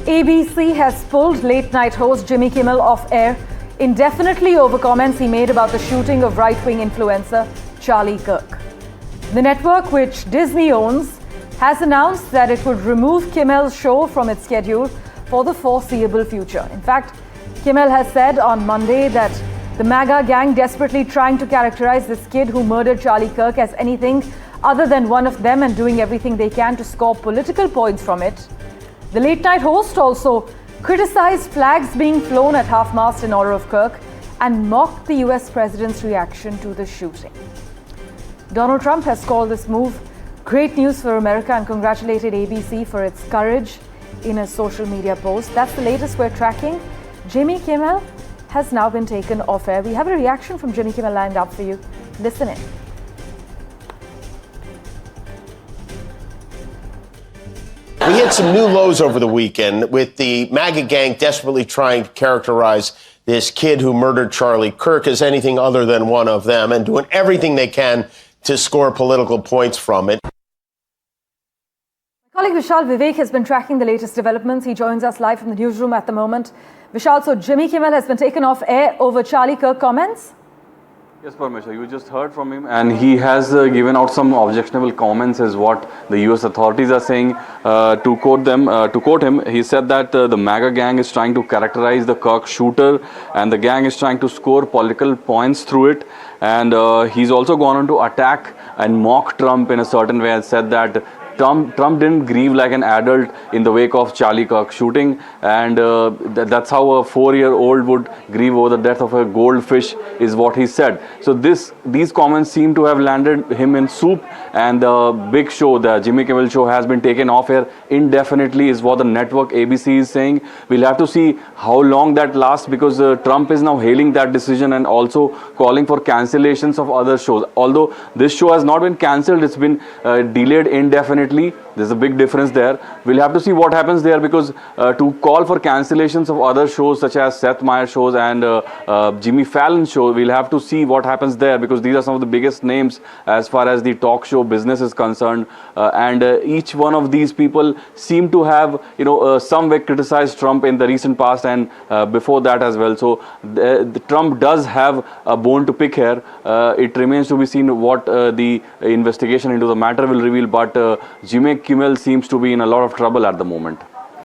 ABC has pulled late-night host Jimmy Kimmel off air indefinitely over comments he made about the shooting of right-wing influencer Charlie Kirk. The network, which Disney owns, has announced that it would remove Kimmel's show from its schedule for the foreseeable future. In fact, Kimmel has said on Monday that the MAGA gang desperately trying to characterize this kid who murdered Charlie Kirk as anything other than one of them and doing everything they can to score political points from it. The late-night host also criticized flags being flown at half-mast in honor of Kirk and mocked the US president's reaction to the shooting. Donald Trump has called this move great news for America and congratulated ABC for its courage in a social media post. That's the latest we're tracking. Jimmy Kimmel has now been taken off air. We have a reaction from Jimmy Kimmel lined up for you. Listen in. We hit some new lows over the weekend with the MAGA gang desperately trying to characterize this kid who murdered Charlie Kirk as anything other than one of them and doing everything they can to score political points from it. My colleague Vishal Vivek has been tracking the latest developments. He joins us live from the newsroom at the moment. Vishal, so Jimmy Kimmel has been taken off air over Charlie Kirk comments? Yes, Parmeshwar, you just heard from him and he has given out some objectionable comments is what the US authorities are saying. To quote him, he said that the MAGA gang is trying to characterize the Kirk shooter and the gang is trying to score political points through it. And he's also gone on to attack and mock Trump in a certain way and said that Trump didn't grieve like an adult in the wake of Charlie Kirk shooting, and that's how a 4-year-old would grieve over the death of a goldfish, is what he said. So these comments seem to have landed him in soup, and the big show, the Jimmy Kimmel show, has been taken off air indefinitely, is what the network ABC is saying. We'll have to see how long that lasts, because Trump is now hailing that decision and also calling for cancellations of other shows. Although this show has not been cancelled, it's been delayed indefinitely. There's a big difference there. We'll have to see what happens there, because to call for cancellations of other shows such as Seth Meyers shows and Jimmy Fallon show, we'll have to see what happens there, because these are some of the biggest names as far as the talk show business is concerned, and each one of these people seem to have some way criticized Trump in the recent past and before that as well. So the Trump does have a bone to pick here. It remains to be seen what the investigation into the matter will reveal, but Jimmy Kimmel seems to be in a lot of trouble at the moment.